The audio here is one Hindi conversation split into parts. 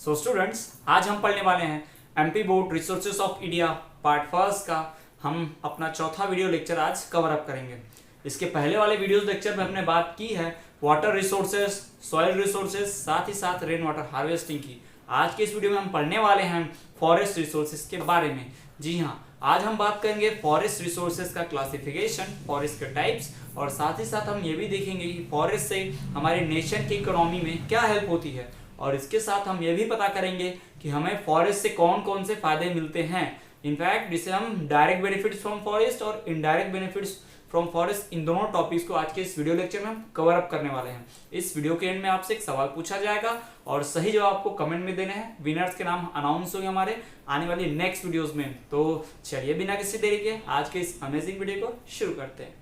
सो स्टूडेंट्स, आज हम पढ़ने वाले हैं MP board resources of India part first का। हम अपना चौथा वीडियो लेक्चर आज कवर अप करेंगे। इसके पहले वाले वीडियोस लेक्चर में हमने बात की है वाटर रिसोर्सेज, सॉइल रिसोर्सेज, साथ ही साथ रेन वाटर हार्वेस्टिंग की। आज के इस वीडियो में हम पढ़ने वाले हैं फॉरेस्ट रिसोर्सेज के बारे में। जी हाँ, आज हम बात करेंगे फॉरेस्ट रिसोर्सेज का क्लासिफिकेशन, फॉरेस्ट के टाइप्स, और साथ ही साथ हम ये भी देखेंगे कि फॉरेस्ट से हमारे नेशन की इकोनॉमी में क्या हेल्प होती है। और इसके साथ हम ये भी पता करेंगे कि हमें फॉरेस्ट से कौन कौन से फायदे मिलते हैं। इनफैक्ट जिसे हम डायरेक्ट बेनिफिट्स फ्रॉम फॉरेस्ट और इनडायरेक्ट बेनिफिट्स फ्रॉम फॉरेस्ट, इन दोनों टॉपिक्स को आज के इस वीडियो लेक्चर में हम कवर अप करने वाले हैं। इस वीडियो के एंड में आपसे एक सवाल पूछा जाएगा और सही जवाब आपको कमेंट में देने हैं। विनर्स के नाम अनाउंस होंगे हमारे आने वाली नेक्स्ट वीडियोस में। तो चलिए बिना किसी देरी के आज के इस अमेजिंग वीडियो को शुरू करते हैं।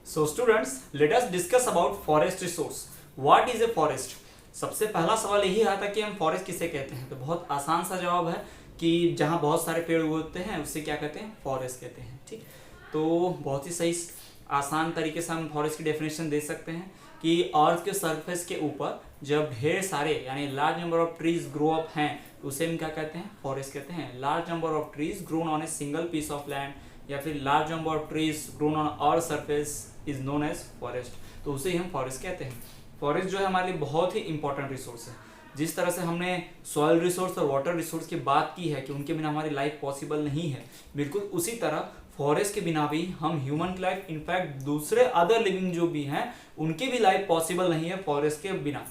So students, let us discuss about forest resource. What is a forest? सबसे पहला सवाल यही आता है कि हम फॉरेस्ट किसे कहते हैं। तो बहुत आसान सा जवाब है कि जहाँ बहुत सारे पेड़ उगते हैं उसे क्या कहते हैं? फॉरेस्ट कहते हैं। ठीक, तो बहुत ही सही आसान तरीके से हम फॉरेस्ट की डेफिनेशन दे सकते हैं कि अर्थ के सरफेस के ऊपर जब ढेर सारे यानी large number of trees grow up हैं तो उसे हम क्या कहते हैं? फॉरेस्ट कहते हैं। Large number of trees grown on a single piece of land या फिर large number of trees grown on earth surface is known as forest, तो उसे ही हम फॉरेस्ट कहते हैं। फॉरेस्ट जो है हमारे लिए बहुत ही इंपॉर्टेंट रिसोर्स है। जिस तरह से हमने सॉइल रिसोर्स और वाटर रिसोर्स की बात की है कि उनके बिना हमारी लाइफ पॉसिबल नहीं है, बिल्कुल उसी तरह फॉरेस्ट के बिना भी हम ह्यूमन की लाइफ, इनफैक्ट दूसरे अदर लिविंग जो भी हैं उनकी भी लाइफ पॉसिबल नहीं है फॉरेस्ट के बिना।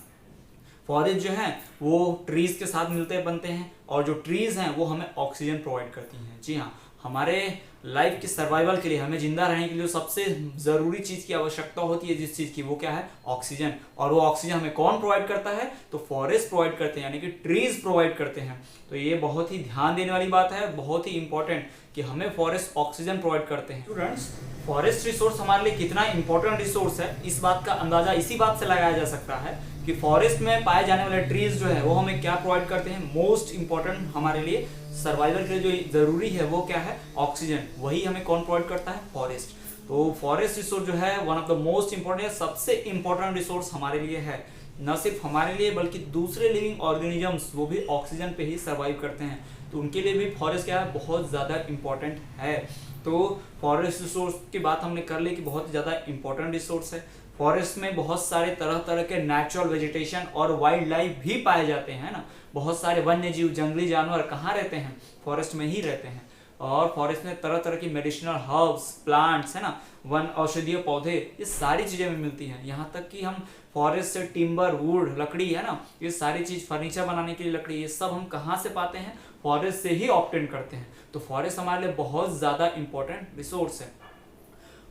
फॉरेस्ट जो है वो ट्रीज के साथ मिलते बनते हैं और जो ट्रीज हैं वो हमें ऑक्सीजन प्रोवाइड करती हैं। जी हाँ, हमारे लाइफ की सर्वाइवल के लिए, हमें जिंदा रहने के लिए सबसे ज़रूरी चीज़ की आवश्यकता होती है, जिस चीज़ की, वो क्या है? ऑक्सीजन। और वो ऑक्सीजन हमें कौन प्रोवाइड करता है? तो फॉरेस्ट प्रोवाइड करते हैं, यानी कि ट्रीज प्रोवाइड करते हैं। तो ये बहुत ही ध्यान देने वाली बात है, बहुत ही इंपॉर्टेंट कि हमें फॉरेस्ट ऑक्सीजन प्रोवाइड करते हैं। स्टूडेंट्स, फॉरेस्ट रिसोर्स हमारे लिए कितना इंपॉर्टेंट रिसोर्स है, इस बात का अंदाजा इसी बात से लगाया जा सकता है कि फॉरेस्ट में पाए जाने वाले ट्रीज जो है वो हमें क्या प्रोवाइड करते हैं। मोस्ट इंपॉर्टेंट हमारे लिए सर्वाइवल के लिए जो जरूरी है वो क्या है? ऑक्सीजन। वही हमें कौन प्रोवाइड करता है? फॉरेस्ट। तो फॉरेस्ट रिसोर्स जो है one of the most important, सबसे इंपॉर्टेंट रिसोर्स हमारे लिए है। न सिर्फ हमारे लिए बल्कि दूसरे लिविंग ऑर्गेनिजम्स वो भी ऑक्सीजन पे ही सर्वाइव करते हैं, तो उनके लिए भी फॉरेस्ट क्या है? बहुत ज़्यादा इंपॉर्टेंट है। तो फॉरेस्ट रिसोर्स की बात हमने कर ली कि बहुत ज़्यादा इंपॉर्टेंट रिसोर्स है। फॉरेस्ट में बहुत सारे तरह तरह के नेचुरल वेजिटेशन और वाइल्ड लाइफ भी पाए जाते हैं ना। बहुत सारे वन्य जीव, जंगली जानवर कहाँ रहते हैं? फॉरेस्ट में ही रहते हैं। और फॉरेस्ट में तरह तरह की मेडिसिनल हर्ब्स, प्लांट्स है ना, वन औषधीय पौधे, ये सारी चीज़ें में मिलती हैं। यहाँ तक कि हम फॉरेस्ट से टिम्बर, वुड, लकड़ी है ना, ये सारी चीज़, फर्नीचर बनाने के लिए लकड़ी, ये सब हम कहाँ से पाते हैं? फॉरेस्ट से ही ऑब्टेन करते हैं। तो फॉरेस्ट हमारे लिए बहुत ज़्यादा इंपॉर्टेंट रिसोर्स है।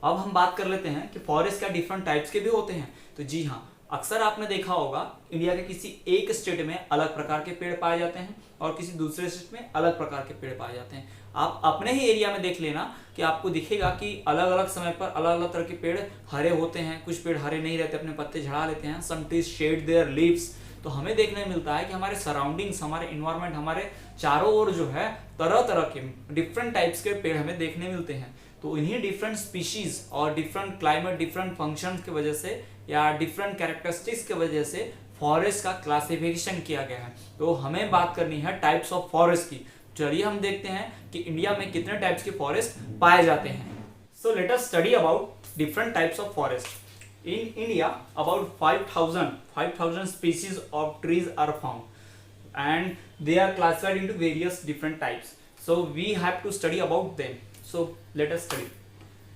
अब हम बात कर लेते हैं कि फॉरेस्ट क्या डिफरेंट टाइप्स के भी होते हैं। तो जी हाँ, अक्सर आपने देखा होगा इंडिया के किसी एक स्टेट में अलग प्रकार के पेड़ पाए जाते हैं और किसी दूसरे स्टेट में अलग प्रकार के पेड़ पाए जाते हैं। आप अपने ही एरिया में देख लेना कि आपको दिखेगा कि अलग अलग समय पर अलग अलग तरह के पेड़ हरे होते हैं, कुछ पेड़ हरे नहीं रहते, अपने पत्ते झड़ा लेते हैं। Some trees shed their leaves. तो हमें देखने मिलता है कि हमारे सराउंडिंग्स, हमारे इन्वायरमेंट, हमारे चारों ओर जो है तरह तरह के डिफरेंट टाइप्स के पेड़ हमें देखने मिलते हैं। तो इन्हीं डिफरेंट स्पीशीज और डिफरेंट क्लाइमेट, डिफरेंट फंक्शंस की वजह से या डिफरेंट कैरेक्टरिस्टिक्स की वजह से फॉरेस्ट का क्लासिफिकेशन किया गया है। तो हमें बात करनी है टाइप्स ऑफ फॉरेस्ट की। चलिए हम देखते हैं कि इंडिया में कितने टाइप्स के फॉरेस्ट पाए जाते हैं। So let us study about different types of forest. In India about 5000 species of trees are found and they are classified into various different types. So we have to study about them. So let us study.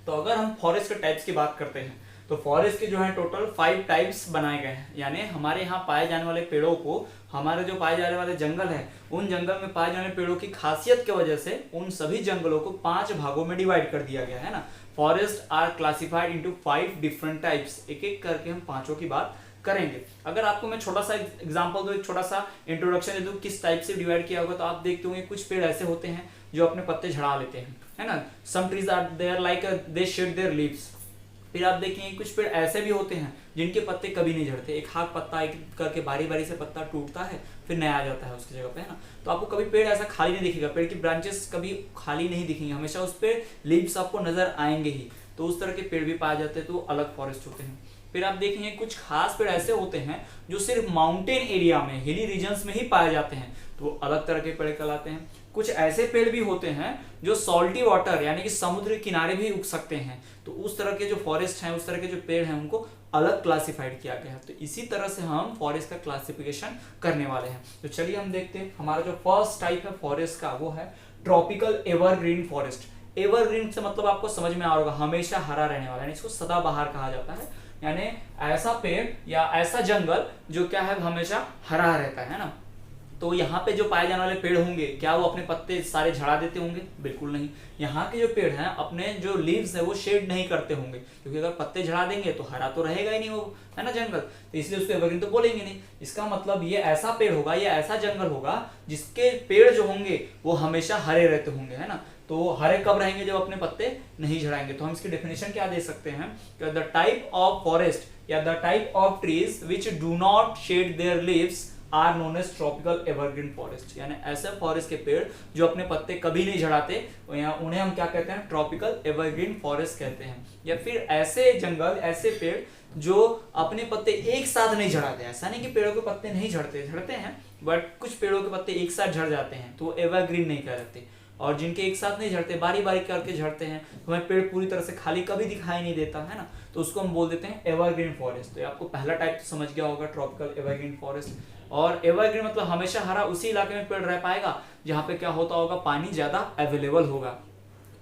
तो अगर हम फॉरेस्ट के टाइप्स की बात करते हैं तो फॉरेस्ट के जो है टोटल 5 टाइप्स बनाए गए हैं। यानी हमारे यहाँ पाए जाने वाले पेड़ों को, हमारे जो पाए जाने वाले जंगल है, उन जंगल में पाए जाने पेड़ों की खासियत की वजह से उन सभी जंगलों को 5 भागों में डिवाइड कर दिया गया है ना। Forest are classified into 5 different types. एक एक करके हम पांचों की बात करेंगे। अगर आपको मैं छोटा सा एग्जांपल दूं, एक छोटा सा इंट्रोडक्शन दे दूं किस टाइप से डिवाइड किया होगा, तो आप देखते होंगे कुछ पेड़ ऐसे होते हैं जो अपने पत्ते झड़ा लेते हैं, है ना। Some trees are there like they shed their leaves. फिर आप देखेंगे कुछ पेड़ ऐसे भी होते हैं जिनके पत्ते कभी नहीं झड़ते, एक हाथ पत्ता एक करके बारी बारी से पत्ता टूटता है फिर नया आ जाता है उसकी जगह पे, है ना। तो आपको कभी पेड़ ऐसा खाली नहीं दिखेगा, पेड़ की ब्रांचेस कभी खाली नहीं दिखेंगे, हमेशा उस पे लीव्स आपको नजर आएंगे ही। तो उस तरह के पेड़ भी पाए जाते हैं, तो अलग फॉरेस्ट होते हैं। फिर आप देखेंगे कुछ खास पेड़ ऐसे होते हैं जो सिर्फ माउंटेन एरिया में, हिली रीजन्स में ही पाए जाते हैं, तो वो अलग तरह के पेड़ कहलाते हैं। कुछ ऐसे पेड़ भी होते हैं जो सॉल्टी वाटर यानी कि समुद्र किनारे भी उग सकते हैं, तो उस तरह के जो फॉरेस्ट हैं, उस तरह के जो पेड़ हैं, उनको अलग क्लासिफाइड किया गया है। तो इसी तरह से हम फॉरेस्ट का क्लासिफिकेशन करने वाले हैं। तो चलिए हम देखते हैं हमारा जो फर्स्ट टाइप है फॉरेस्ट का, वो है ट्रॉपिकल एवरग्रीन फॉरेस्ट। एवरग्रीन से मतलब आपको समझ में आ रहा होगा हमेशा हरा रहने वाला, यानी इसको सदाबहार कहा जाता है, यानी ऐसा पेड़ या ऐसा जंगल जो क्या है हमेशा हरा रहता है ना। तो यहाँ पे जो पाए जाने वाले पेड़ होंगे, क्या वो अपने पत्ते सारे झड़ा देते होंगे? बिल्कुल नहीं। यहाँ के जो पेड़ हैं अपने जो लीव्स है वो शेड नहीं करते होंगे, क्योंकि अगर पत्ते झड़ा देंगे तो हरा तो रहेगा ही नहीं वो, है ना जंगल, तो इसलिए उसको एवरग्रीन तो बोलेंगे नहीं। इसका मतलब ये ऐसा पेड़ होगा, ये ऐसा जंगल होगा जिसके पेड़ जो होंगे वो हमेशा हरे रहते होंगे, है ना। तो हरे कब रहेंगे? जब अपने पत्ते नहीं झड़ाएंगे। तो हम इसकी डेफिनेशन क्या दे सकते हैं कि द टाइप ऑफ फॉरेस्ट या the type of trees which do not shed their leaves are known as tropical evergreen forest, यानी ऐसे फॉरेस्ट के पेड़ जो अपने पत्ते कभी नहीं झड़ाते, उन्हें हम क्या कहते हैं? ट्रॉपिकल एवरग्रीन फॉरेस्ट कहते हैं। या फिर ऐसे जंगल, ऐसे पेड़ जो अपने पत्ते एक साथ नहीं झड़ाते। ऐसा नहीं कि पेड़ों के पत्ते नहीं झड़ते हैं, बट कुछ पेड़ों के पत्ते एक साथ झड़ जाते हैं तो वो एवरग्रीन नहीं कहलाते। और जिनके एक साथ नहीं झड़ते, बारी बारी करके झड़ते हैं, तो हमें पेड़ पूरी तरह से खाली कभी दिखाई नहीं देता, है ना, तो उसको हम बोल देते हैं एवरग्रीन फॉरेस्ट। तो आपको पहला टाइप तो समझ गया होगा, ट्रॉपिकल एवरग्रीन फॉरेस्ट। और एवरग्रीन मतलब हमेशा हरा उसी इलाके में पेड़ रह पाएगा जहाँ पे क्या होता होगा, पानी ज्यादा अवेलेबल होगा।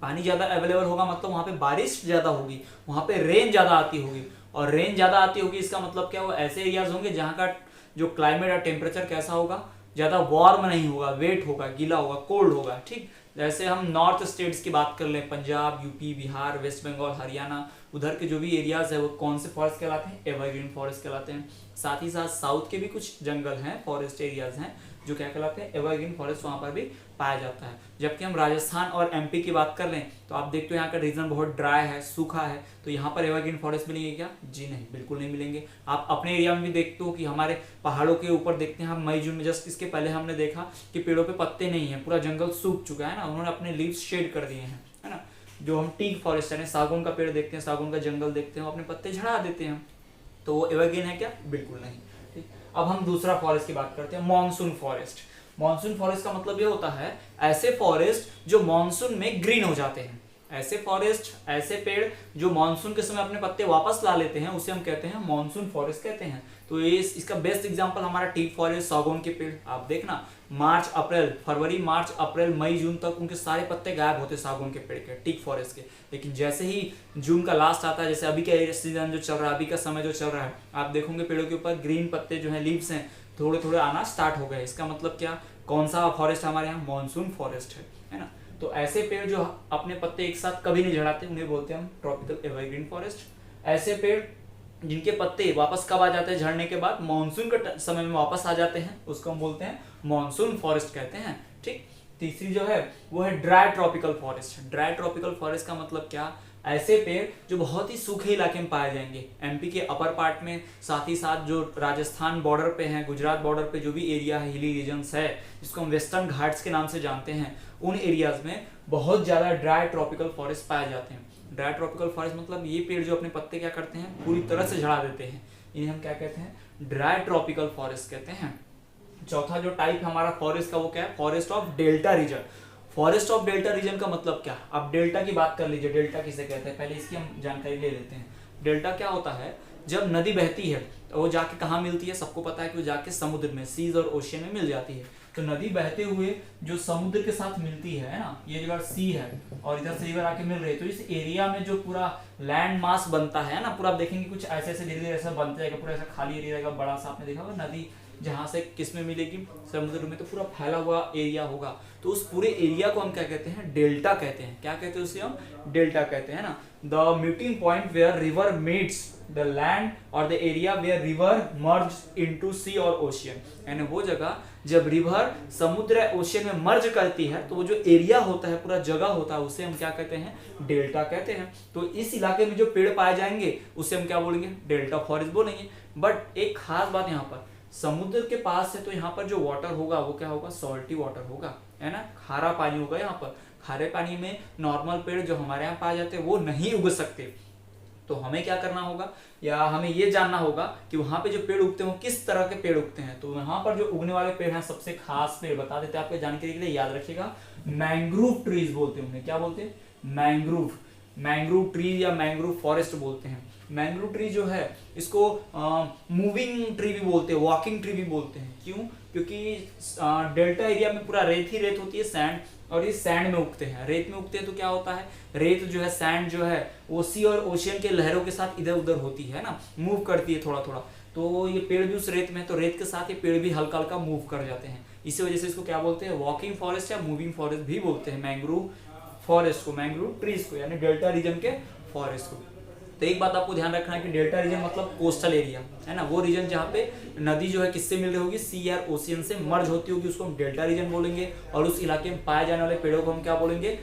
पानी ज्यादा अवेलेबल होगा मतलब वहां पे बारिश ज्यादा होगी, वहां पे रेन ज्यादा आती होगी, और रेन ज्यादा आती होगी इसका मतलब क्या, वो ऐसे एरियाज होंगे जहाँ का जो क्लाइमेट और टेम्परेचर कैसा होगा, ज्यादा वार्म नहीं होगा, वेट होगा, गीला होगा, कोल्ड होगा। ठीक, जैसे हम नॉर्थ स्टेट्स की बात कर लें, पंजाब, यूपी, बिहार, वेस्ट बंगाल, हरियाणा, उधर के जो भी एरियाज है वो कौन से फॉरेस्ट कहलाते हैं? एवरग्रीन फॉरेस्ट कहलाते हैं। साथ ही साथ साउथ के भी कुछ जंगल हैं, फॉरेस्ट एरियाज हैं जो क्या कहलाते हैं? एवरग्रीन फॉरेस्ट, वहां पर भी पाया जाता है। जबकि हम राजस्थान और एमपी की बात कर लें तो आप देखते हो यहाँ का रीजन बहुत ड्राई है, सूखा है, तो यहाँ पर एवरग्रीन फॉरेस्ट मिलेंगे क्या? जी नहीं, बिल्कुल नहीं मिलेंगे। आप अपने एरिया में भी देखते हो कि हमारे पहाड़ों के ऊपर देखते हैं हम, मई जून में जस्ट इसके पहले हमने देखा कि पेड़ों पे पत्ते नहीं है, पूरा जंगल सूख चुका है ना, उन्होंने अपने लीव्स शेड कर दिए हैं, है ना। जो हम टीक फॉरेस्ट यानी सागौन का पेड़ देखते हैं, सागौन का जंगल देखते हैं, वो अपने पत्ते झड़ा देते हैं, तो वो एवरग्रीन है क्या? बिल्कुल नहीं। ठीक, अब हम दूसरा फॉरेस्ट की बात करते हैं, मॉनसून फॉरेस्ट। मॉनसून फॉरेस्ट का मतलब ये होता है ऐसे फॉरेस्ट जो मॉनसून में ग्रीन हो जाते हैं। ऐसे फॉरेस्ट, ऐसे पेड़ जो मॉनसून के समय अपने पत्ते वापस ला लेते हैं, उसे हम कहते हैं मॉनसून फॉरेस्ट कहते हैं। तो ये इसका बेस्ट एग्जांपल हमारा टीक फॉरेस्ट, सागौन के पेड़। आप देखना मार्च अप्रैल, फरवरी मार्च अप्रैल मई जून तक उनके सारे पत्ते गायब होते सागौन के पेड़ के, टीक फॉरेस्ट के। लेकिन जैसे ही जून का लास्ट आता है, जैसे अभी का सीजन जो चल रहा है, अभी का समय जो चल रहा है, आप देखोगे पेड़ों के ऊपर ग्रीन पत्ते जो है, लीव्स हैं, थोड़े थोड़े आना स्टार्ट हो गए। इसका मतलब क्या? कौन सा फॉरेस्ट हमारे यहाँ? मॉनसून फॉरेस्ट है ना। तो ऐसे पेड़ जो अपने पत्ते एक साथ कभी नहीं झड़ाते, उन्हें बोलते हैं हम ट्रॉपिकल एवरग्रीन फॉरेस्ट। ऐसे पेड़ जिनके पत्ते वापस कब आ जाते हैं झड़ने के बाद? मॉनसून के समय में वापस आ जाते हैं, उसको हम बोलते हैं मॉनसून फॉरेस्ट कहते हैं। ठीक, तीसरी जो है वो है dry tropical forest. Dry tropical forest का मतलब क्या? ऐसे पेड़ जो बहुत ही सूखे इलाके में पाए जाएंगे, एमपी के अपर पार्ट में, साथ ही साथ जो राजस्थान बॉर्डर पे है, गुजरात बॉर्डर पे जो भी एरिया है, हिली रीजन्स है, जिसको हम वेस्टर्न घाट्स के नाम से जानते हैं, उन एरियाज में बहुत ज्यादा ड्राई ट्रॉपिकल फॉरेस्ट पाए जाते हैं। ड्राई ट्रॉपिकल फॉरेस्ट मतलब ये पेड़ जो अपने पत्ते क्या करते हैं? पूरी तरह से झड़ा देते हैं, इन्हें हम क्या कहते हैं? ड्राई ट्रॉपिकल फॉरेस्ट कहते हैं। चौथा जो टाइप हमारा फॉरेस्ट का वो क्या है? Forest of delta region. Forest of delta region का मतलब क्या? अब डेल्टा की बात कर लीजिए, डेल्टा किसे कहते हैं, पहले इसकी हम जानकारी ले लेते हैं। डेल्टा क्या होता है? जब नदी बहती है तो वो जाके कहाँ मिलती है? सबको पता है कि वो जाके समुद्र में, सीज और ओशियन में मिल जाती है। तो नदी बहते हुए जो समुद्र के साथ मिलती है ना, ये जगह सी है और इधर से रिवर आके मिल रही है, तो इस एरिया में जो पूरा लैंड मास बनता है ना, पूरा आप देखेंगे कुछ ऐसे ऐसे धीरे धीरे ऐसा बनता जाएगा, पूरा ऐसा खाली एरिया रहेगा बड़ा सा। आपने देखा होगा नदी जहां से किस में मिलेगी? समुद्र में, तो पूरा फैला हुआ एरिया होगा, तो उस पूरे एरिया को हम क्या कहते हैं? डेल्टा कहते हैं। क्या कहते हैं उसे हम? डेल्टा कहते हैं ना। The meeting point where river meets the land और the area where river merge into sea और ओशियन, यानी वो जगह जब रिवर समुद्र ओशियन में मर्ज करती है, तो वो जो एरिया होता है, पूरा जगह होता है, उसे हम क्या कहते हैं? डेल्टा कहते हैं। तो इस इलाके में जो पेड़ पाए जाएंगे उसे हम क्या बोलेंगे? डेल्टा फॉरेस्ट बोलेंगे। बट एक खास बात यहाँ पर, समुद्र के पास है तो यहाँ पर जो वाटर होगा वो क्या होगा? सॉल्टी वाटर होगा, है ना, खारा पानी होगा। यहाँ पर खारे पानी में नॉर्मल पेड़ जो हमारे यहाँ पाए जाते हैं वो नहीं उग सकते। तो तो हमें क्या करना होगा, या हमें ये जानना होगा कि वहां पे जो पेड़ उगते हैं वो किस तरह के पेड़ उगते हैं। तो वहां पर जो उगने वाले पेड़ हैं, सबसे खास पेड़ बता देते हैं आपको जानकारी के लिए, याद रखिएगा, मैंग्रोव ट्रीज बोलते हैं उन्हें। क्या बोलते हैं? मैंग्रोव ट्री या मैंग्रोव फॉरेस्ट बोलते हैं। मैंग्रोव ट्री जो है इसको मूविंग ट्री भी बोलते हैं, वॉकिंग ट्री भी बोलते हैं। क्यों? क्योंकि डेल्टा एरिया में पूरा रेत ही रेत होती है, सैंड, और ये सैंड में उगते हैं। रेत में उगते हैं तो क्या होता है, रेत जो है, सैंड जो है, ओसी और ओशियन के लहरों के साथ इधर उधर होती है ना, मूव करती है थोड़ा थोड़ा। तो ये पेड़ भी उस रेत में, तो रेत के साथ ये पेड़ भी हल्का हल्का मूव कर जाते हैं। इसी वजह से इसको क्या बोलते हैं, वॉकिंग फॉरेस्ट या मूविंग फॉरेस्ट भी बोलते हैं मैंग्रोव फॉरेस्ट को, मैंग्रोव ट्रीज को, यानी डेल्टा रीजन के फॉरेस्ट को। तो एक बात आपको ध्यान रखना है कि डेल्टा रीजन मतलब कोस्टल एरिया है ना, वो रीजन जहाँ पे नदी जो है किससे मिल रही होगी, सी या ओशियन से मर्ज होती होगी, उसको हम डेल्टा रीजन बोलेंगे। और उस इलाके में पाए जाने वाले पेड़ों को हम क्या बोलेंगे,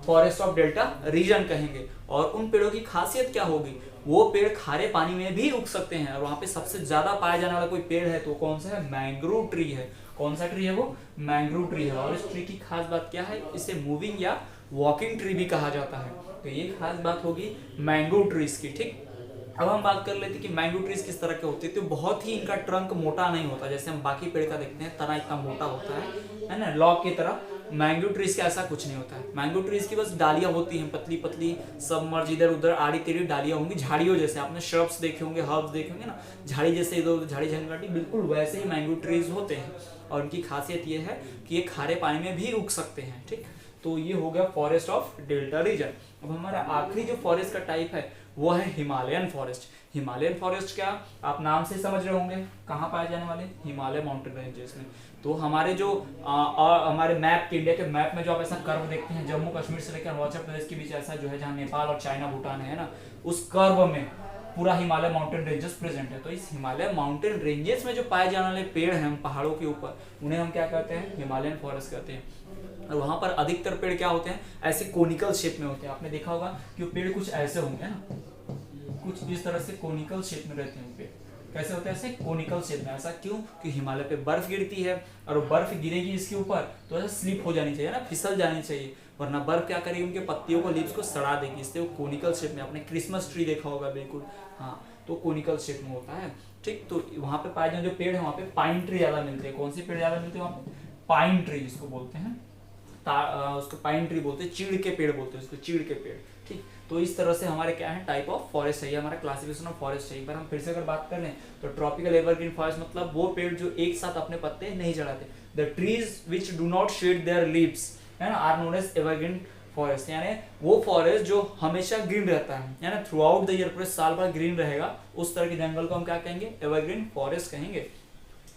फॉरेस्ट ऑफ डेल्टा रीजन कहेंगे। और उन पेड़ों की खासियत क्या होगी, वो पेड़ खारे पानी में भी उग सकते हैं। और वहां पे सबसे ज्यादा पाया जाने वाला कोई पेड़ है तो कौन सा है, मैंग्रोव ट्री है। कौन सा ट्री है वो, मैंग्रोव ट्री है। और इस ट्री की खास बात क्या है, इसे मूविंग या वॉकिंग ट्री भी कहा जाता है। तो ये खास बात होगी मैंग्रोव ट्रीज की। ठीक, अब हम बात कर लेते हैं कि मैंग्रोव ट्रीज किस तरह के होते हैं। तो बहुत ही इनका ट्रंक मोटा नहीं होता, जैसे हम बाकी पेड़ का देखते हैं तना इतना मोटा होता है ना, लॉग की तरह। मैंग्रोव ट्रीज का ऐसा कुछ नहीं होता है। मैंग्रोव ट्रीज की बस डालियां होती हैं, पतली पतली, सब मर्ज इधर उधर आड़ी टेढ़ी डालियां होंगी, झाड़ियों जैसे। आपने श्रब्स देखे होंगे, हर्ब्स देखे होंगे ना, झाड़ी जैसे, इधर उधर झाड़ी झंगाटी, बिल्कुल वैसे ही मैंग्रोव ट्रीज होते हैं। और उनकी खासियत ये है कि ये खारे पानी में भी उग सकते हैं। ठीक, तो ये हो गया फॉरेस्ट ऑफ डेल्टा रीजन। अब हमारा आखिरी जो फॉरेस्ट का टाइप है वो है हिमालयन फॉरेस्ट। हिमालयन फॉरेस्ट क्या आप नाम से समझ रहे होंगे, कहाँ पाए जाने वाले, हिमालय माउंटेन रेंजेस में। तो हमारे जो और हमारे मैप के, इंडिया के मैप में जो आप ऐसा कर्व देखते हैं, जम्मू कश्मीर से लेकर अरुणाचल प्रदेश के बीच ऐसा जो है, जहाँ नेपाल और चाइना भूटान है ना, उस कर्व में पूरा हिमालय माउंटेन रेंजेस प्रेजेंट है। तो इस हिमालय माउंटेन रेंजेस में जो पाए जाने वाले पेड़ हैं पहाड़ों के ऊपर, उन्हें हम क्या कहते हैं, हिमालयन फॉरेस्ट कहते हैं। और वहां पर अधिकतर पेड़ क्या होते हैं, ऐसे कोनिकल शेप में होते हैं। आपने देखा होगा कि पेड़ कुछ ऐसे होंगे ना, कुछ इस तरह से कोनिकल शेप में रहते हैं पेड़। कैसे होते हैं, ऐसे कोनिकल शेप में। ऐसा क्यों, कि हिमालय पे बर्फ गिरती है, और बर्फ गिरेगी इसके ऊपर तो ऐसा स्लिप हो जानी चाहिए ना, फिसल जानी चाहिए, वरना बर्फ क्या करेगी, उनके पत्तियों को, लीव्स को सड़ा देगी। इसलिए वो कोनिकल शेप में। आपने क्रिसमस ट्री देखा होगा, बिल्कुल हाँ, तो कोनिकल शेप में होता है। ठीक, तो वहां पे पाए जाने जो पेड़ है, वहां पे पाइन ट्री ज्यादा मिलते हैं। कौन से पेड़ ज्यादा मिलते हैं वहां पे, पाइन ट्री जिसको बोलते हैं, उसको पाइन ट्री बोलते हैं, चीड़ के पेड़ बोलते हैं उसको, चीड़ के पेड़। ठीक, तो इस तरह से हमारे क्या है, टाइप ऑफ फॉरेस्ट है, हमारा क्लासिफिकेशन ऑफ फॉरेस्ट है। एक बार हम फिर से अगर बात कर लें तो ट्रॉपिकल एवरग्रीन फॉरेस्ट मतलब वो पेड़ जो एक साथ अपने पत्ते नहीं चढ़ाते। The trees which do not shed their leaves है ना, are known as evergreen forest. यानी वो फॉरेस्ट जो हमेशा ग्रीन रहता है ना, थ्रू आउट द ईयर, पूरे साल भर ग्रीन रहेगा, उस तरह के जंगल को हम क्या कहेंगे, एवरग्रीन फॉरेस्ट कहेंगे।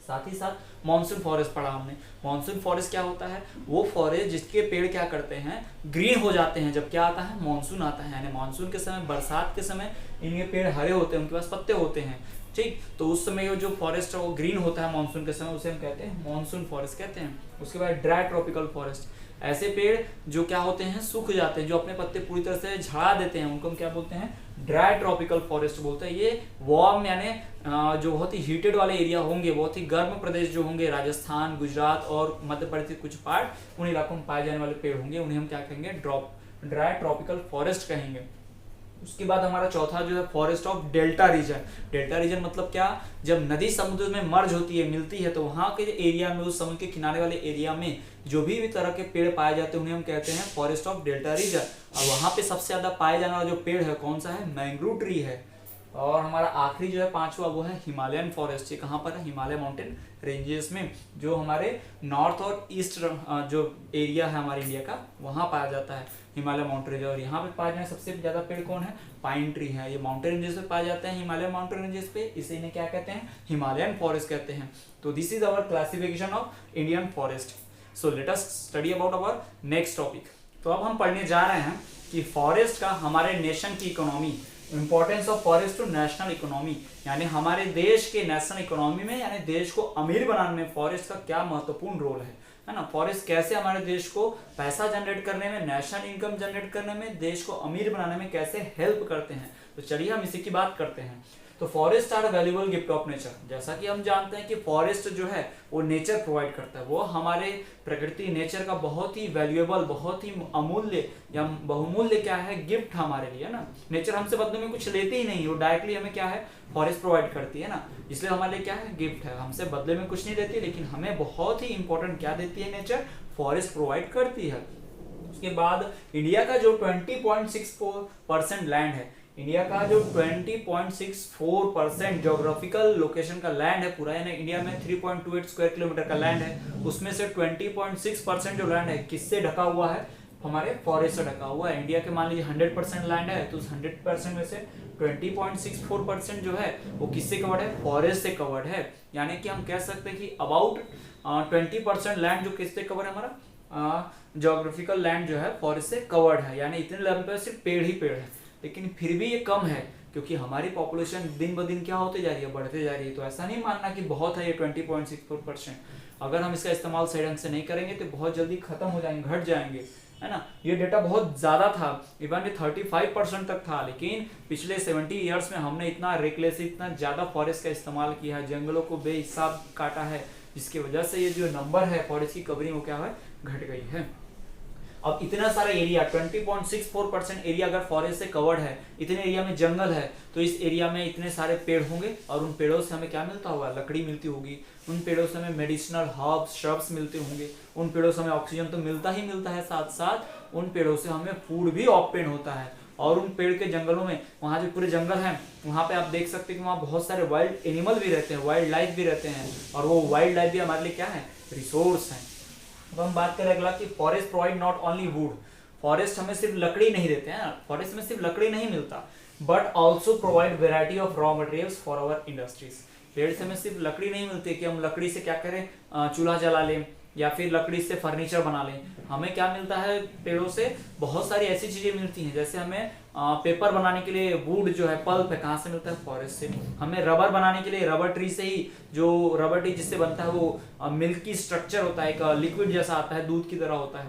साथ ही साथ मॉनसून फॉरेस्ट पढ़ा हमने। मॉनसून फॉरेस्ट क्या होता है, वो फॉरेस्ट जिसके पेड़ क्या करते हैं, ग्रीन हो जाते हैं जब क्या आता है, मॉनसून आता है। यानी मॉनसून के समय, बरसात के समय इनके पेड़ हरे होते हैं, उनके पास पत्ते होते हैं। ठीक, तो उस समय जो फॉरेस्ट है वो ग्रीन होता है मॉनसून के समय, उसे हम कहते हैं मॉनसून फॉरेस्ट कहते हैं। उसके बाद ड्राई ट्रॉपिकल फॉरेस्ट, ऐसे पेड़ जो क्या होते हैं, सूख जाते हैं, जो अपने पत्ते पूरी तरह से झड़ा देते हैं, उनको हम क्या बोलते हैं, ड्राई ट्रॉपिकल फॉरेस्ट बोलते हैं। ये वार्म यानी जो बहुत ही हीटेड वाले एरिया होंगे, बहुत ही गर्म प्रदेश जो होंगे, राजस्थान, गुजरात और मध्य प्रदेश के कुछ पार्ट, उन इलाकों में पाए जाने वाले पेड़ होंगे, उन्हें हम क्या कहेंगे, ड्राई ट्रॉपिकल फॉरेस्ट कहेंगे। उसके बाद हमारा चौथा जो है forest of delta region. Delta region मतलब क्या, जब नदी समुद्र में मर्ज होती है, मिलती है, तो वहां के एरिया में, उस समुद्र के किनारे वाले एरिया में जो भी तरह के पेड़ पाए जाते हैं उन्हें हम कहते हैं फॉरेस्ट ऑफ डेल्टा रीजन। और वहां पे सबसे ज्यादा पाए जाने वाला जो पेड़ है कौन सा है, मैंग्रोव ट्री है। और हमारा आखिरी जो है पांचवा, वो है हिमालयन फॉरेस्ट। ये कहाँ पर है, हिमालय माउंटेन रेंजेस में, जो हमारे नॉर्थ और ईस्ट जो एरिया है हमारे इंडिया का, वहाँ पाया जाता है हिमालय माउंटेन रेंज। और यहाँ पे पाए जाने सबसे ज्यादा पेड़ कौन है, पाइन ट्री है। ये माउंटेन रेंजेस पे पाए जाते हैं, हिमालय माउंटेन रेंजेस पे, इसे इन्हें क्या कहते हैं, हिमालयन फॉरेस्ट कहते हैं। तो this is our classification of Indian forest. So let us study about our next topic. तो अब हम पढ़ने जा रहे हैं कि फॉरेस्ट का हमारे नेशन की economy, importance of forest to national economy, यानी हमारे देश के नेशनल इकोनॉमी में, यानी देश को अमीर बनाने में फॉरेस्ट का क्या महत्वपूर्ण रोल है ना। फॉरेस्ट कैसे हमारे देश को पैसा जनरेट करने में, नेशनल इनकम जनरेट करने में, देश को अमीर बनाने में कैसे हेल्प करते हैं। तो चलिए हम इसी की बात करते हैं। तो forest are valuable gift of nature. जैसा कि हम जानते हैं कि फॉरेस्ट जो है वो नेचर प्रोवाइड करता है, वो हमारे प्रकृति नेचर का बहुत ही वैल्यूएबल, बहुत ही अमूल्य या बहुमूल्य क्या है, गिफ्ट हमारे लिए, है ना। नेचर हमसे बदले में कुछ लेते ही नहीं, वो डायरेक्टली हमें क्या है, फॉरेस्ट प्रोवाइड करती है ना, इसलिए हमारे लिए क्या है, गिफ्ट है। हमसे बदले में कुछ नहीं देती, लेकिन हमें बहुत ही इंपॉर्टेंट क्या देती है, नेचर, फॉरेस्ट प्रोवाइड करती है। उसके बाद इंडिया का जो 20.64% लैंड है, इंडिया का जो 20.64% ज्योग्राफिकल लोकेशन का लैंड है पूरा, यानी इंडिया में 3.28 स्क्वायर किलोमीटर का लैंड है, उसमें से 20.6% जो लैंड है किससे ढका हुआ है, हमारे फॉरेस्ट से ढका हुआ है। इंडिया के मान लीजिए 100% लैंड है, तो उस 100% में से 20.64% जो है वो किससे कवर्ड है, फॉरेस्ट से कवर्ड है। यानी कि हम कह सकते हैं कि अबाउट 20% लैंड जो किससे कवर है, हमारा ज्योग्राफिकल लैंड जो है फॉरेस्ट से कवर्ड है, यानी इतने लेवल पर सिर्फ पेड़ ही पेड़ है। लेकिन फिर भी ये कम है, क्योंकि हमारी पॉपुलेशन दिन ब दिन क्या होते जा रही है, बढ़ते जा रही है। तो ऐसा नहीं मानना कि बहुत है ये 20.64%। अगर हम इसका इस्तेमाल सही ढंग से नहीं करेंगे तो बहुत जल्दी खत्म हो जाएंगे, घट जाएंगे, है ना। ये डेटा बहुत ज्यादा था, इवन 35% तक था, लेकिन पिछले 70 ईयर्स में हमने इतना रेकलेस, इतना ज्यादा फॉरेस्ट का इस्तेमाल किया है, जंगलों को बेहिसाब काटा है, जिसकी वजह से ये जो नंबर है फॉरेस्ट की कवरिंग वो क्या है, घट गई है। अब इतना सारा एरिया 20.64% एरिया अगर फॉरेस्ट से कवर्ड है, इतने एरिया में जंगल है, तो इस एरिया में इतने सारे पेड़ होंगे, और उन पेड़ों से हमें क्या मिलता होगा, लकड़ी मिलती होगी, उन पेड़ों से हमें मेडिसिनल हर्ब्स, श्रब्स मिलते होंगे, उन पेड़ों से हमें ऑक्सीजन तो मिलता ही मिलता है, साथ साथ उन पेड़ों से हमें फूड भी ऑब्टेन होता है। और उन पेड़ के जंगलों में, वहाँ जो पूरे जंगल हैं, वहाँ पे आप देख सकते हैं कि वहाँ बहुत सारे वाइल्ड एनिमल भी रहते हैं, वाइल्ड लाइफ भी रहते हैं, और वो वाइल्ड लाइफ भी हमारे लिए क्या है, रिसोर्स है। अब हम बात करें अगला कि forest provide not only would, forest हमें सिर्फ लकड़ी नहीं देते हैं, फॉरेस्ट में सिर्फ लकड़ी नहीं मिलता, but also provide variety of raw materials for our industries. पेड़ से हमें सिर्फ लकड़ी नहीं मिलती कि हम लकड़ी से क्या करें, चूल्हा जला लें, या फिर लकड़ी से फर्नीचर बना लें। हमें क्या मिलता है, पेड़ों से बहुत सारी ऐसी चीजें मिलती हैं, जैसे हमें पेपर बनाने के लिए वुड जो है, पल्प है, कहाँ से मिलता है, फॉरेस्ट से। हमें रबर बनाने के लिए रबर ट्री से ही, जो रबर ट्री जिससे बनता है वो मिल्की स्ट्रक्चर होता है, एक लिक्विड जैसा आता है, दूध की तरह होता है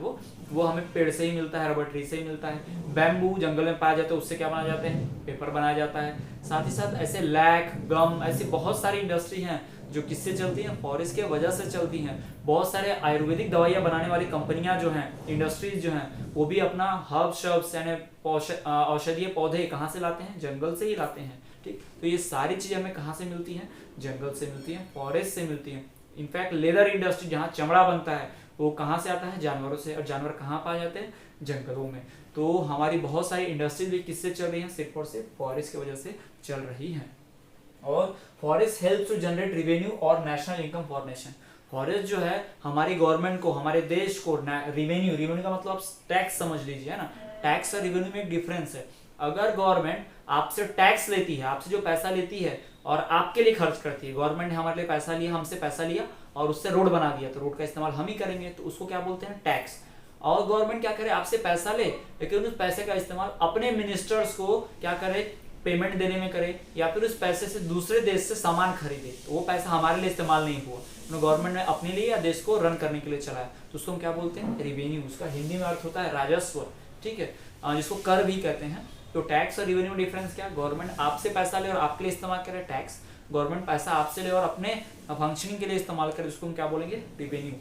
वो हमें पेड़ से ही मिलता है, रबर ट्री से ही मिलता है। बैम्बू जंगल में पाया जाता है, उससे क्या बनाया जाते हैं, पेपर बनाया जाता है। साथ ही साथ ऐसे लैक, गम, ऐसी बहुत सारी इंडस्ट्री हैं जो किससे चलती हैं, फॉरेस्ट के वजह से चलती हैं। बहुत सारे आयुर्वेदिक दवाइयाँ बनाने वाली कंपनियां जो हैं, इंडस्ट्रीज जो हैं, वो भी अपना हर्ब शब्स यानी औषधीय पौधे कहाँ से लाते हैं, जंगल से ही लाते हैं। ठीक, तो ये सारी चीजें हमें कहाँ से मिलती हैं, जंगल से मिलती हैं, फॉरेस्ट से मिलती हैं। इनफैक्ट लेदर इंडस्ट्री जहाँ चमड़ा बनता है वो कहाँ से आता है, जानवरों से, और जानवर कहाँ पाए जाते हैं, जंगलों में। तो हमारी बहुत सारी इंडस्ट्रीज भी किससे चल रही हैं, सिर्फ और सिर्फ फॉरेस्ट की वजह से चल रही हैं। और forest help to generate revenue और national income for nation. Forest जो है हमारी गवर्नमेंट को, हमारे देश को रिवेन्यू का मतलब आप टैक्स समझ लीजिए, है ना। टैक्स और रिवेन्यू में एक डिफरेंस है। अगर गवर्नमेंट आपसे टैक्स लेती है, आपसे जो पैसा लेती है और आपके लिए खर्च करती है, गवर्नमेंट ने हमारे लिए पैसा लिया, हमसे पैसा लिया और उससे रोड बना दिया, तो रोड का इस्तेमाल हम ही करेंगे, तो उसको क्या बोलते हैं, टैक्स। और गवर्नमेंट क्या करे, आपसे पैसा ले, लेकिन उस पैसे का इस्तेमाल अपने मिनिस्टर्स को क्या करे, पेमेंट देने में करे, या फिर उस पैसे से दूसरे देश से सामान खरीदे, तो वो पैसा हमारे लिए इस्तेमाल नहीं हुआ, गवर्नमेंट ने अपने लिए या देश को रन करने के लिए चलाया, तो उसको हम क्या बोलते हैं, रेवेन्यू। उसका हिंदी में अर्थ होता है राजस्व, ठीक है, जिसको कर भी कहते हैं। तो टैक्स और रेवेन्यू डिफरेंस क्या, गवर्नमेंट आपसे पैसा ले और आपके लिए इस्तेमाल करे, टैक्स। गवर्नमेंट पैसा आपसे ले और अपने फंक्शनिंग के लिए इस्तेमाल करे, उसको हम क्या बोलेंगे, रेवेन्यू।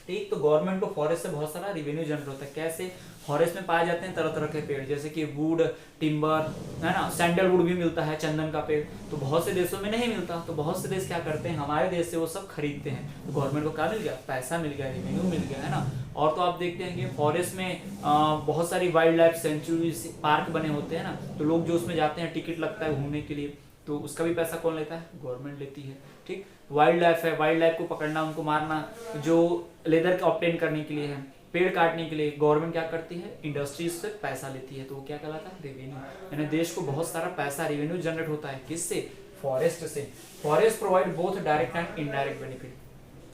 ठीक, तो गवर्नमेंट को फॉरेस्ट से बहुत सारा रेवेन्यू जनरेट होता है। कैसे, फॉरेस्ट में पाए जाते हैं तरह तरह के पेड़, जैसे कि वुड, टिम्बर, है ना, सैंडलवुड भी मिलता है, चंदन का पेड़, तो बहुत से देशों में नहीं मिलता, तो बहुत से देश क्या करते हैं, हमारे देश से वो सब खरीदते हैं, तो गवर्नमेंट को क्या मिल गया, पैसा मिल गया, रेवेन्यू मिल गया, है ना। और तो आप देखते हैं कि फॉरेस्ट में बहुत सारी वाइल्ड लाइफ सेंचुरीज, पार्क बने होते हैं ना, तो लोग जो उसमें जाते हैं, टिकट लगता है घूमने के लिए, तो उसका भी पैसा कौन लेता है, गवर्नमेंट लेती है। ठीक, वाइल्ड लाइफ है, वाइल्ड लाइफ को पकड़ना, उनको मारना, जो लेदर का ऑब्टेन करने के लिए है, पेड़ काटने के लिए गवर्नमेंट क्या करती है, इंडस्ट्रीज से पैसा लेती है, तो वो क्या कहलाता है, रेवेन्यू। यानी देश को बहुत सारा पैसा, रेवेन्यू जनरेट होता है, किससे, फॉरेस्ट से। Forest provide both direct and indirect benefit.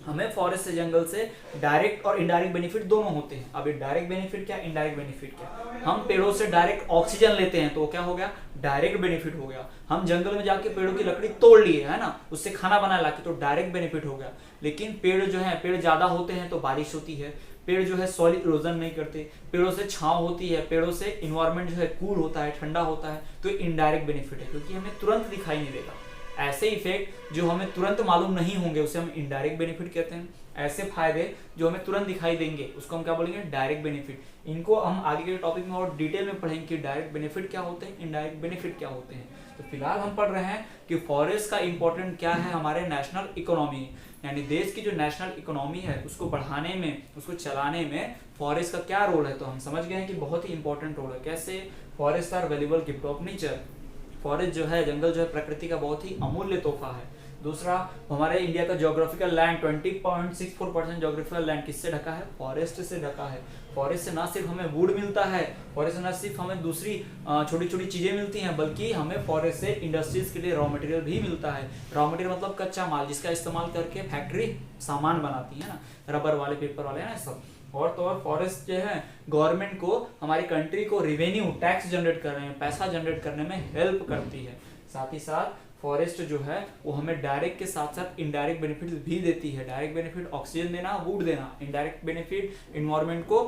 हमें फॉरेस्ट से, जंगल से डायरेक्ट और इनडायरेक्ट बेनिफिट दोनों होते हैं। अब ये डायरेक्ट बेनिफिट क्या, इनडायरेक्ट बेनिफिट क्या। हम पेड़ों से डायरेक्ट ऑक्सीजन लेते हैं तो क्या हो गया, डायरेक्ट बेनिफिट हो गया। हम जंगल में जाके पेड़ों की लकड़ी तोड़ लिए है ना, उससे खाना बना लाके, तो डायरेक्ट बेनिफिट हो गया। लेकिन पेड़ जो है, पेड़ ज्यादा होते हैं तो बारिश होती है, पेड़ जो है सॉइल इरोजन नहीं करते, पेड़ों से छांव होती है, पेड़ों से इन्वायरमेंट जो है कूल होता है, ठंडा होता है, तो इनडायरेक्ट बेनिफिट है क्योंकि हमें तुरंत दिखाई नहीं देगा। ऐसे इफेक्ट जो हमें तुरंत मालूम नहीं होंगे उसे हम इनडायरेक्ट बेनिफिट कहते हैं। ऐसे फायदे जो हमें तुरंत दिखाई देंगे उसको हम क्या बोलेंगे, डायरेक्ट बेनिफिट। इनको हम आगे के टॉपिक में और डिटेल में पढ़ेंगे कि डायरेक्ट बेनिफिट क्या होते हैं, इनडायरेक्ट बेनिफिट क्या होते हैं। तो फिलहाल हम पढ़ रहे हैं कि फॉरेस्ट का इंपॉर्टेंट क्या है हमारे नेशनल इकोनॉमी, यानी देश की जो नेशनल इकोनॉमी है उसको बढ़ाने में, उसको चलाने में फॉरेस्ट का क्या रोल है। तो हम समझ गए हैं कि बहुत ही इंपॉर्टेंट रोल है। कैसे, forest are valuable gift of nature. Forest जो है, जंगल जो है, प्रकृति का बहुत ही अमूल्य तोहफा है। दूसरा, हमारे इंडिया का ज्योग्राफिकल लैंड 20.64% ज्योग्राफिकल लैंड किससे ढका है, फॉरेस्ट से ढका है। फॉरेस्ट से ना सिर्फ हमें वुड मिलता है, फॉरेस्ट से ना सिर्फ हमें दूसरी छोटी छोटी चीजें मिलती हैं, बल्कि हमें फॉरेस्ट से इंडस्ट्रीज के लिए रॉ मटेरियल भी मिलता है। रॉ मटेरियल मतलब कच्चा माल, जिसका इस्तेमाल करके फैक्ट्री सामान बनाती है ना, रबर वाले, पेपर वाले है ना सब। और तो और फॉरेस्ट जो है गवर्नमेंट को, हमारी कंट्री को रिवेन्यू, टैक्स जनरेट करने में, पैसा जनरेट करने में हेल्प करती है। साथ ही साथ फॉरेस्ट जो है वो हमें डायरेक्ट के साथ साथ इनडायरेक्ट बेनिफिट भी देती है। डायरेक्ट बेनिफिट ऑक्सीजन देना, वुड देना। इनडायरेक्ट बेनिफिट इन्वायरमेंट को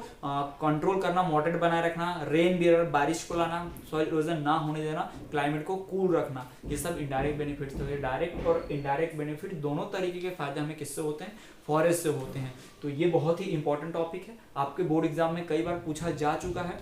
कंट्रोल करना, मॉडरेट बनाए रखना, रेन बियर, बारिश को लाना, सॉइल इरोजन ना होने देना, क्लाइमेट को कूल रखना, ये सब इनडायरेक्ट बेनिफिट। तो ये डायरेक्ट और इनडायरेक्ट बेनिफिट दोनों तरीके के फायदे हमें किससे होते हैं, फॉरेस्ट से होते हैं। तो ये बहुत ही इंपॉर्टेंट टॉपिक है, आपके बोर्ड एग्जाम में कई बार पूछा जा चुका है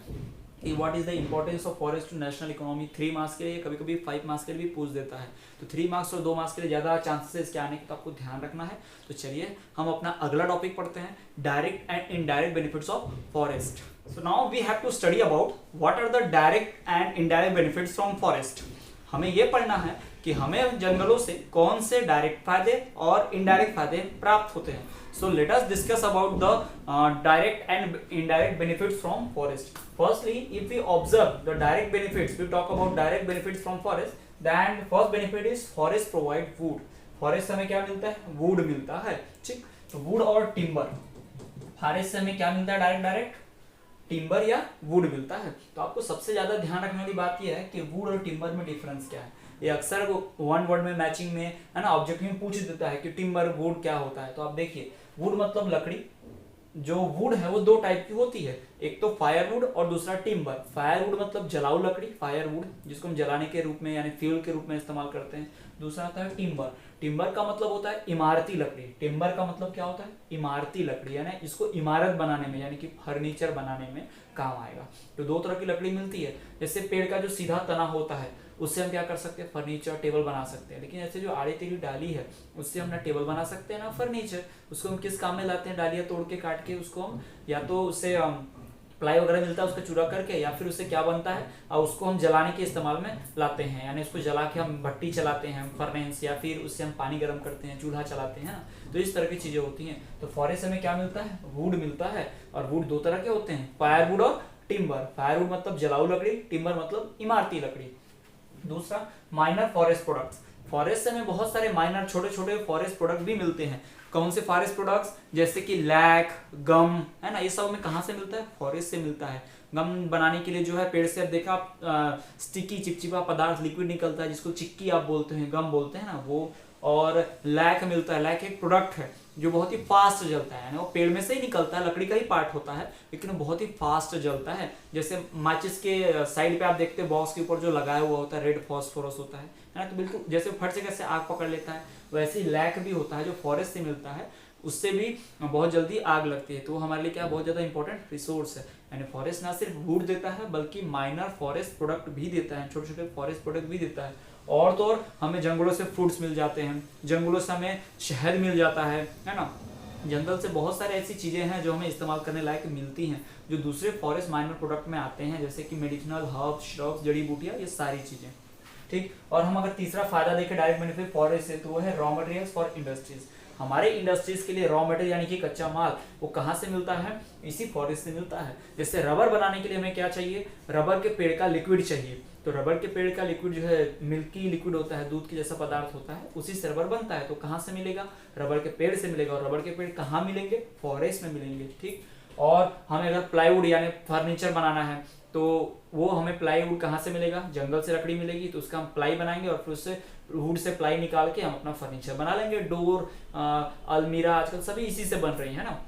कि what is the importance of forest to national economy. 3 marks के लिए, कभी कभी 5 मार्क्स के लिए भी पूछ देता है। तो 3 मार्क्स और 2 मार्क्स के लिए ज्यादा चांसेस इसके आने के, तो आपको ध्यान रखना है। तो चलिए हम अपना अगला टॉपिक पढ़ते हैं, direct and indirect benefits of forest. So now we have to study about what are the direct and indirect benefits from forest. हमें यह पढ़ना है कि हमें जंगलों से कौन से डायरेक्ट फायदे और इनडायरेक्ट फायदे प्राप्त होते हैं। So let us discuss about the direct and indirect benefits from forest. Firstly, if we observe the direct benefits, we talk about direct benefits from forest. Then first benefit is forest provide wood. Forest से हमें क्या मिलता है, wood मिलता है। ठीक, तो wood और timber, फॉरेस्ट से हमें क्या मिलता है, डायरेक्ट टिम्बर या वुड मिलता है। तो आपको सबसे ज्यादा ध्यान रखने वाली बात यह है कि वुड और टिम्बर में डिफरेंस क्या है। ये अक्सर वन वर्ड में मैचिंग में है ना, ऑब्जेक्टिव में पूछ देता है कि टिम्बर वुड क्या होता है। तो आप देखिए, वुड मतलब लकड़ी। जो वुड है वो 2 टाइप की होती है, एक तो फायरवुड और दूसरा टिम्बर। फायरवुड मतलब जलाऊ लकड़ी, फायरवुड, जिसको हम जलाने के रूप में यानी फ्यूल के रूप में इस्तेमाल करते हैं। दूसरा आता है टिम्बर। टिम्बर का मतलब होता है इमारती लकड़ी। टिम्बर का मतलब क्या होता है, इमारती लकड़ी, यानी इसको इमारत बनाने में, यानी कि फर्नीचर बनाने में काम आएगा। तो 2 तरह की लकड़ी मिलती है। जैसे पेड़ का जो सीधा तना होता है उससे हम क्या कर सकते हैं, फर्नीचर, टेबल बना सकते हैं। लेकिन ऐसे जो आड़ी टेढ़ी डाली है उससे हम ना टेबल बना सकते हैं ना फर्नीचर। उसको हम किस काम में लाते हैं, डालियां तोड़ के, काट के, उसको हम या तो उससे प्लाई वगैरह मिलता है उसका चूरा करके, या फिर उससे क्या बनता है, और उसको हम जलाने के इस्तेमाल में लाते हैं। यानी उसको जला के हम भट्टी चलाते हैं, फर्नेस, या फिर उससे हम पानी गर्म करते हैं, चूल्हा चलाते हैं ना। तो इस तरह की चीजें होती हैं। तो फॉरेस्ट हमें क्या मिलता है, वुड मिलता है। और वुड 2 तरह के होते हैं, फायरवुड और टिम्बर। फायरवुड मतलब जलाऊ लकड़ी, टिम्बर मतलब इमारती लकड़ी। दूसरा, माइनर फॉरेस्ट प्रोडक्ट्स। फॉरेस्ट से हमें बहुत सारे माइनर, छोटे छोटे फॉरेस्ट प्रोडक्ट भी मिलते हैं। कौन से फॉरेस्ट प्रोडक्ट्स, जैसे कि लैक, गम, है ना, ये सब हमें कहाँ से मिलता है, फॉरेस्ट से मिलता है। गम बनाने के लिए जो है पेड़ से, अब देखा आप, स्टिकी चिपचिपा पदार्थ, लिक्विड निकलता है जिसको चिक्की आप बोलते हैं, गम बोलते हैं ना, वो। और लैक मिलता है। लैक एक प्रोडक्ट है जो बहुत ही फास्ट जलता है, वो पेड़ में से ही निकलता है, लकड़ी का ही पार्ट होता है, लेकिन वो बहुत ही फास्ट जलता है। जैसे माचिस के साइड पे आप देखते हैं बॉक्स के ऊपर जो लगाया हुआ होता है, रेड फॉस्फोरस होता है ना, तो बिल्कुल जैसे फट से कैसे आग पकड़ लेता है, वैसे ही लैक भी होता है जो फॉरेस्ट से मिलता है, उससे भी बहुत जल्दी आग लगती है। तो वो हमारे लिए क्या बहुत ज्यादा इंपॉर्टेंट रिसोर्स है। यानी फॉरेस्ट ना सिर्फ वुड देता है बल्कि माइनर फॉरेस्ट प्रोडक्ट भी देता है, छोटे छोटे फॉरेस्ट प्रोडक्ट भी देता है। और तो और हमें जंगलों से फ्रूट्स मिल जाते हैं, जंगलों से हमें शहद मिल जाता है ना। जंगल से बहुत सारे ऐसी चीजें हैं जो हमें इस्तेमाल करने लायक मिलती हैं, जो दूसरे फॉरेस्ट माइनर प्रोडक्ट में आते हैं, जैसे कि मेडिसिनल हर्ब्स, श्रब्स, जड़ी बूटियां, ये सारी चीजें। ठीक, और हम अगर तीसरा फायदा देखें डायरेक्ट बेनिफिट फॉरेस्ट से, तो वो है रॉ मटेरियल्स फॉर इंडस्ट्रीज। हमारे इंडस्ट्रीज के लिए रॉ मटेरियल यानी कि कच्चा माल वो कहाँ से मिलता है, इसी फॉरेस्ट से मिलता है। जैसे रबर बनाने के लिए हमें क्या चाहिए, रबर के पेड़ का लिक्विड चाहिए, तो रबर के पेड़ का लिक्विड जो है मिल्की लिक्विड होता है, दूध के जैसा पदार्थ होता है, उसी से रबर बनता है। तो कहाँ से मिलेगा, रबर के पेड़ से मिलेगा। और रबर के पेड़ कहाँ मिलेंगे, फॉरेस्ट में मिलेंगे, ठीक। और हमें अगर प्लाईवुड यानी फर्नीचर बनाना है तो वो हमें प्लाईवुड कहाँ से मिलेगा, जंगल से लकड़ी मिलेगी, तो उसका हम प्लाई बनाएंगे और फिर उससे वुड से प्लाई निकाल के हम अपना फर्नीचर बना लेंगे। डोर, अलमीरा आजकल सभी इसी से बन रही है ना।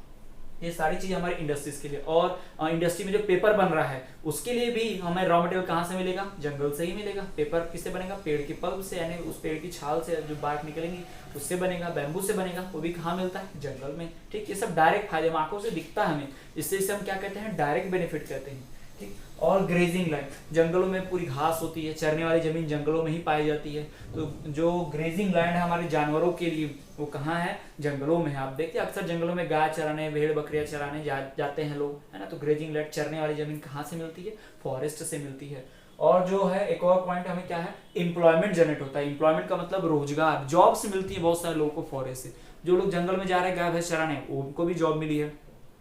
ये सारी चीज हमारे इंडस्ट्रीज के लिए। और इंडस्ट्री में जो पेपर बन रहा है उसके लिए भी हमें रॉ मटेरियल कहाँ से मिलेगा, जंगल से ही मिलेगा। पेपर किससे बनेगा, पेड़ की पल्प से, यानी उस पेड़ की छाल से जो बात निकलेंगी उससे बनेगा। बैम्बू से बनेगा, वो भी कहाँ मिलता है, जंगल में, ठीक। ये सब डायरेक्ट फायदे आंखों से दिखता है हमें, इससे इसे हम क्या कहते हैं, डायरेक्ट बेनिफिट कहते हैं, ठीक। और ग्रेजिंग लैंड, जंगलों में पूरी घास होती है, चरने वाली जमीन जंगलों में ही पाई जाती है। तो जो ग्रेजिंग लैंड है हमारे जानवरों के लिए वो कहाँ है, जंगलों में है। आप देखिए अक्सर जंगलों में गाय चराने, भेड़ बकरियां चराने जाते हैं लोग, है ना। तो ग्रेजिंग लैंड, चरने वाली जमीन कहाँ से मिलती है, फॉरेस्ट से मिलती है। और जो है एक और पॉइंट हमें क्या है, एम्प्लॉयमेंट जनरेट होता है। एम्प्लॉयमेंट का मतलब रोजगार, जॉब्स मिलती है बहुत सारे लोगों को फॉरेस्ट से। जो लोग जंगल में जा रहे हैं गाय भैंस चराने, उनको भी जॉब मिली है।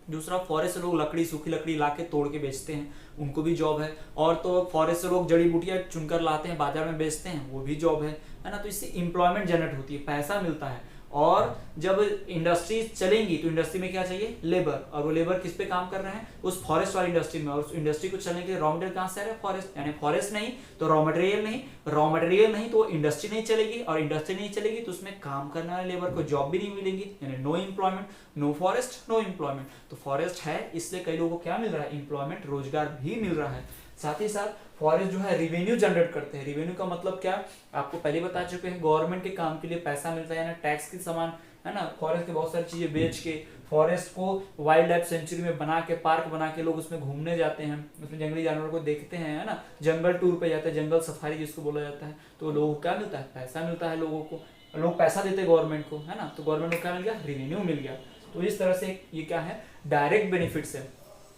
दूसरा, फॉरेस्ट से लोग लकड़ी, सूखी लकड़ी लाके तोड़ के बेचते हैं, उनको भी जॉब है। और तो फॉरेस्ट से लोग जड़ी बूटियां चुनकर लाते हैं, बाजार में बेचते हैं, वो भी जॉब है ना। तो इससे एम्प्लॉयमेंट जनरेट होती है, पैसा मिलता है। और जब इंडस्ट्री चलेंगी तो इंडस्ट्री में क्या चाहिए, लेबर, और वो लेबर किस पे काम कर रहे हैं, उस फॉरेस्ट वाली इंडस्ट्री में। और उस इंडस्ट्री को चलने के लिए रॉ मटेरियल कहाँ से आ रहा है, फॉरेस्ट, यानी फॉरेस्ट नहीं तो रॉ मटेरियल नहीं, रॉ मटेरियल नहीं तो इंडस्ट्री नहीं चलेगी, और इंडस्ट्री नहीं चलेगी तो उसमें काम करने वाले लेबर को जॉब भी नहीं मिलेगी, यानी no employment, no forest no employment. तो फॉरेस्ट है इसलिए कई लोगों को क्या मिल रहा है, एम्प्लॉयमेंट, रोजगार भी मिल रहा है। साथ ही साथ फॉरेस्ट जो है रिवेन्यू जनरेट करते हैं। रिवेन्यू का मतलब क्या, आपको पहले बता चुके हैं, गवर्नमेंट के काम के लिए पैसा मिलता है, यानी टैक्स के समान, है ना। फॉरेस्ट के बहुत सारी चीजें बेच के, फॉरेस्ट को वाइल्ड लाइफ सेंचुरी में बना के, पार्क बना के लोग उसमें घूमने जाते हैं, उसमें जंगली जानवरों को देखते हैं, है ना। जंगल टूर पे जाते हैं, जंगल सफारी जिसको बोला जाता है। तो लोगों को क्या मिलता है, पैसा मिलता है लोगों को, लोग पैसा देते हैं गवर्नमेंट को, है ना। तो गवर्नमेंट को क्या मिल गया, रिवेन्यू मिल गया। तो इस तरह से ये क्या है, डायरेक्ट बेनिफिट्स है।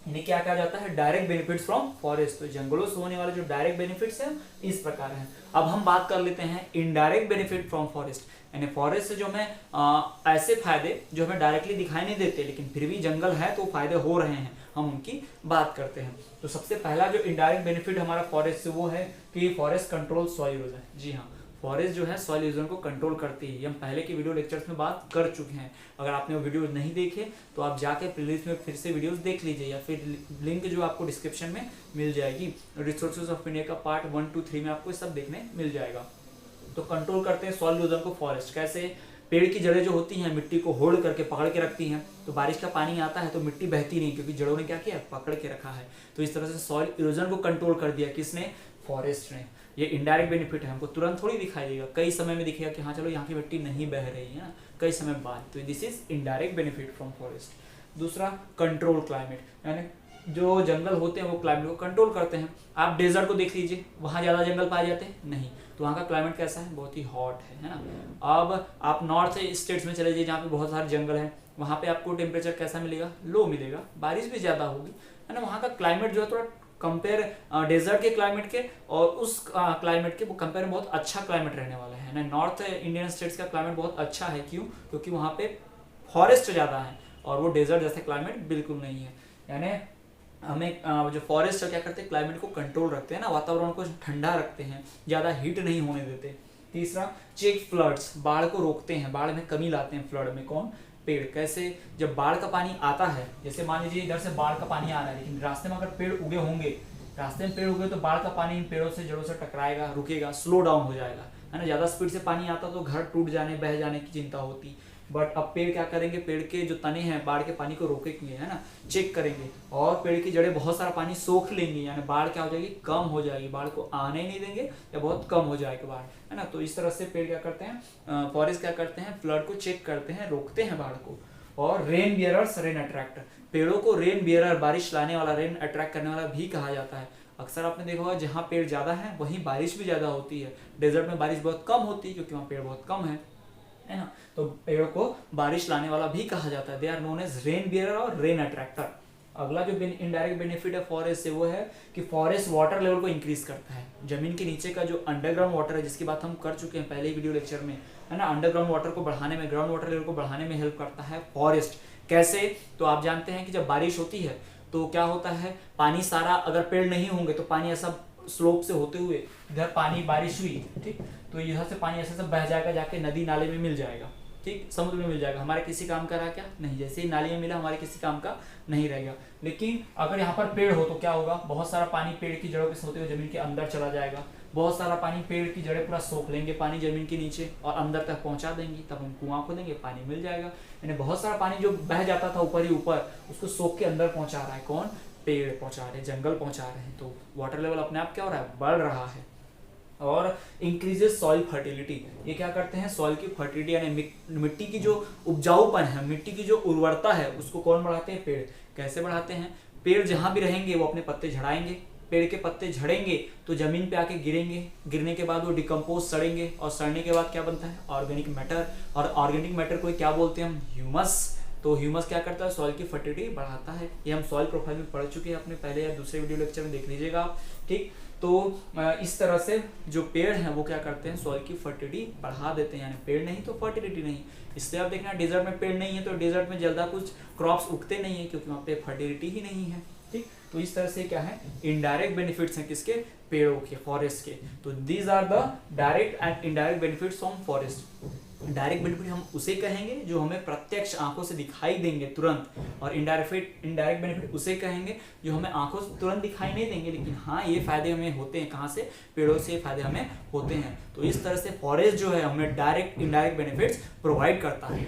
इन्हें क्या कहा जाता है, डायरेक्ट बेनिफिट्स फ्रॉम फॉरेस्ट। तो जंगलों से होने वाले जो डायरेक्ट बेनिफिट्स हैं इस प्रकार हैं। अब हम बात कर लेते हैं इनडायरेक्ट बेनिफिट फ्रॉम फॉरेस्ट, यानी फॉरेस्ट से जो हमें ऐसे फायदे जो हमें डायरेक्टली दिखाई नहीं देते लेकिन फिर भी जंगल है तो फायदे हो रहे हैं, हम उनकी बात करते हैं। तो सबसे पहला जो इनडायरेक्ट बेनिफिट हमारा फॉरेस्ट से वो है कि फॉरेस्ट कंट्रोल सॉइल इरोजन। जी हाँ, फॉरेस्ट जो है सॉइल इरोजन को कंट्रोल करती है। ये हम पहले के वीडियो लेक्चर्स में बात कर चुके हैं। अगर आपने वो वीडियो नहीं देखे तो आप जाके प्लेलिस्ट में फिर से वीडियोस देख लीजिए, या फिर लिंक जो आपको डिस्क्रिप्शन में मिल जाएगी। रिसोर्सेज ऑफ इंडिया का पार्ट 1 to 3 में आपको सब देखने मिल जाएगा। तो कंट्रोल करते हैं सॉइल इरोजन को फॉरेस्ट। कैसे, पेड़ की जड़ें जो होती हैं मिट्टी को होल्ड करके पकड़ के रखती हैं, तो बारिश का पानी आता है तो मिट्टी बहती नहीं, क्योंकि जड़ों ने क्या किया, पकड़ के रखा है। तो इस तरह से सॉइल इरोजन को कंट्रोल कर दिया, किसने, फॉरेस्ट ने। ये इनडायरेक्ट बेनिफिट है, हमको तुरंत थोड़ी दिखाई देगा, कई समय में दिखेगा कि हाँ चलो यहाँ की मिट्टी नहीं बह रही है ना, कई समय बाद। तो this is indirect benefit from forest. दूसरा, कंट्रोल क्लाइमेट, यानी जो जंगल होते हैं वो क्लाइमेट को कंट्रोल करते हैं। आप डेजर्ट को देख लीजिए, वहाँ ज़्यादा जंगल पाए जाते हैं नहीं, तो वहाँ का क्लाइमेट कैसा है, बहुत ही हॉट है ना। अब आप नॉर्थ स्टेट्स में चले जाइए जहाँ पे बहुत सारे जंगल हैं, वहाँ पे आपको टेम्परेचर कैसा मिलेगा, लो मिलेगा, बारिश भी ज़्यादा होगी, है ना। वहाँ का क्लाइमेट जो है थोड़ा कंपेयर डेजर्ट के क्लाइमेट के और उस क्लाइमेट के वो कंपेयर में बहुत अच्छा क्लाइमेट रहने वाला है ना। नॉर्थ इंडियन स्टेट्स का क्लाइमेट बहुत अच्छा है, क्यों, क्योंकि वहाँ पे फॉरेस्ट ज़्यादा है और वो डेजर्ट जैसे क्लाइमेट बिल्कुल नहीं है। यानी हमें जो फॉरेस्ट है क्या करते हैं, क्लाइमेट को कंट्रोल रखते हैं ना, वातावरण को ठंडा रखते हैं, ज़्यादा हीट नहीं होने देते। तीसरा, चेक फ्लड्स, बाढ़ को रोकते हैं, बाढ़ में कमी लाते हैं फ्लड में, कौन, पेड़। कैसे, जब बाढ़ का पानी आता है, जैसे मान लीजिए इधर से बाढ़ का पानी आ रहा है लेकिन रास्ते में अगर पेड़ उगे होंगे, रास्ते में पेड़ उगे तो बाढ़ का पानी इन पेड़ों से, जड़ों से टकराएगा, रुकेगा, स्लो डाउन हो जाएगा, है ना। ज़्यादा स्पीड से पानी आता तो घर टूट जाने, बह जाने की चिंता होती। बट अब पेड़ क्या करेंगे, पेड़ के जो तने हैं बाढ़ के पानी को रोकेंगे, है ना, चेक करेंगे, और पेड़ की जड़ें बहुत सारा पानी सोख लेंगी, यानी बाढ़ क्या हो जाएगी, कम हो जाएगी, बाढ़ को आने ही नहीं देंगे या बहुत कम हो जाएगी बाढ़, है ना। तो इस तरह से पेड़ क्या करते हैं, फॉरेस्ट क्या करते हैं, फ्लड को चेक करते हैं, रोकते हैं बाढ़ को। और रेन बियरर्स, रेन अट्रैक्टर, पेड़ों को रेन बियरर, बारिश लाने वाला, रेन अट्रैक्ट करने वाला भी कहा जाता है। अक्सर आपने देखा होगा जहाँ पेड़ ज्यादा है वहीं बारिश भी ज्यादा होती है, डेजर्ट में बारिश बहुत कम होती है क्योंकि वहाँ पेड़ बहुत कम है ना। तो पेड़ों को बारिश लाने वाला भी कहा जाता है, they are known as rain bearer और रेन अट्रैक्टर। अगला जो इनडायरेक्ट बेनिफिट है फॉरेस्ट से वो है कि फॉरेस्ट वाटर लेवल को इंक्रीज करता है। जमीन के नीचे का जो अंडरग्राउंड वाटर है, जिसकी बात हम कर चुके हैं पहले ही वीडियो लेक्चर में, है ना, अंडरग्राउंड वाटर को बढ़ाने में, ग्राउंड वाटर लेवल को बढ़ाने में हेल्प करता है फॉरेस्ट। कैसे? तो आप जानते हैं कि जब बारिश होती है तो क्या होता है, पानी सारा, अगर पेड़ नहीं होंगे तो पानी ऐसा स्लोप से होते हुए इधर पानी, बारिश हुई, ठीक, तो इधर से पानी ऐसे सब बह जाएगा, जाके नदी नाले में मिल जाएगा, ठीक, समुद्र में मिल जाएगा। हमारे किसी काम का रहा क्या? नहीं। जैसे ही नाली में मिला हमारे किसी काम का नहीं रहेगा। लेकिन अगर यहाँ पर पेड़ हो तो क्या होगा, बहुत सारा पानी पेड़ की जड़ों के होते हुए जमीन के अंदर चला जाएगा, बहुत सारा पानी पेड़ की जड़ें पूरा सोख लेंगे पानी जमीन के नीचे और अंदर तक पहुंचा देंगी, तब हम कुआं खोदेंगे, पानी मिल जाएगा। यानी बहुत सारा पानी जो बह जाता था ऊपर ही ऊपर, उसको सोख के अंदर पहुंचा रहा है कौन? पेड़ पहुंचा रहे हैं, जंगल पहुंचा रहे हैं। तो वाटर लेवल अपने आप क्या हो रहा है? बढ़ रहा है। और इंक्रीजेस सॉइल फर्टिलिटी, ये क्या करते हैं? सॉइल की फर्टिलिटी यानी मिट्टी की जो उपजाऊपन है, मिट्टी की जो उर्वरता है, उसको कौन बढ़ाते हैं? पेड़। कैसे बढ़ाते हैं? पेड़ जहां भी रहेंगे वो अपने पत्ते झड़ाएंगे, पेड़ के पत्ते झड़ेंगे तो जमीन पे आके गिरेंगे, गिरने के बाद वो डिकम्पोज सड़ेंगे, और सड़ने के बाद क्या बनता है? Organic matter. और ऑर्गेनिक मैटर को क्या बोलते हैं हम? ह्यूमस। तो ह्यूमस क्या करता है? सॉइल की फर्टिलिटी बढ़ाता है। ये हम सॉइल प्रोफाइल में पढ़ चुके हैं अपने पहले या दूसरे वीडियो लेक्चर में, देख लीजिएगा आप, ठीक। तो इस तरह से जो पेड़ हैं वो क्या करते हैं? सॉइल की फर्टिलिटी बढ़ा देते हैं। यानी पेड़ नहीं तो फर्टिलिटी नहीं। इसलिए आप देखना, डेजर्ट में पेड़ नहीं है तो डेजर्ट में ज्यादा कुछ क्रॉप्स उगते नहीं है, क्योंकि वहाँ पे फर्टिलिटी ही नहीं है, ठीक। तो इस तरह से क्या है? इनडायरेक्ट बेनिफिट्स हैं किसके? पेड़ों के, फॉरेस्ट के। तो these are the direct and indirect benefits from forest. Direct benefit हम उसे कहेंगे जो हमें प्रत्यक्ष आंखों से दिखाई देंगे तुरंत, और इनडायरेक्ट बेनिफिट उसे कहेंगे जो हमें आंखों से तुरंत दिखाई नहीं देंगे, लेकिन हाँ ये फायदे हमें होते हैं। कहाँ से? पेड़ों से फायदे हमें होते हैं। तो इस तरह से फॉरेस्ट जो है हमें डायरेक्ट इनडायरेक्ट बेनिफिट्स प्रोवाइड करता है।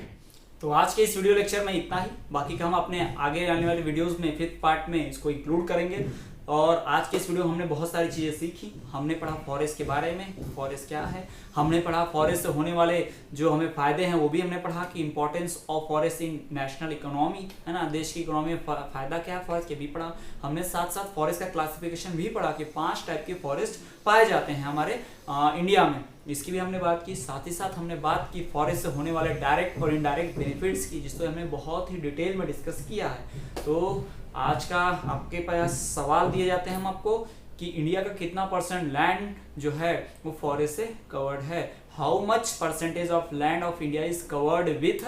तो आज के इस वीडियो लेक्चर में इतना ही, बाकी का हम अपने आगे आने वाले वीडियोस में 5th पार्ट में इसको इंक्लूड करेंगे। और आज के इस वीडियो में हमने बहुत सारी चीज़ें सीखी। हमने पढ़ा फॉरेस्ट के बारे में, फॉरेस्ट क्या है, हमने पढ़ा फॉरेस्ट से होने वाले जो हमें फ़ायदे हैं वो भी हमने पढ़ा, कि importance of forest in national economy, है ना, देश की इकोनॉमी में फ़ायदा क्या है फॉरेस्ट के भी पढ़ा हमने। साथ साथ फॉरेस्ट का क्लासिफिकेशन भी पढ़ा कि 5 टाइप के फॉरेस्ट पाए जाते हैं हमारे इंडिया में, इसकी भी हमने बात की। साथ ही साथ हमने बात की फॉरेस्ट से होने वाले डायरेक्ट और इनडायरेक्ट बेनिफिट्स की, जिसको हमने बहुत ही डिटेल में डिस्कस किया है। तो आज का आपके पास सवाल दिए जाते हैं हम आपको कि इंडिया का कितना % लैंड जो है वो फॉरेस्ट से कवर्ड है। How much % of land of India is covered with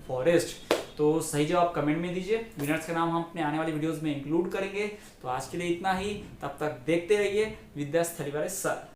forest. तो सही जवाब कमेंट में दीजिए। विनर्स का नाम हम अपने आने वाली वीडियोस में इंक्लूड करेंगे। तो आज के लिए इतना ही, तब तक देखते रहिए विद्या स्थलीवाले सर।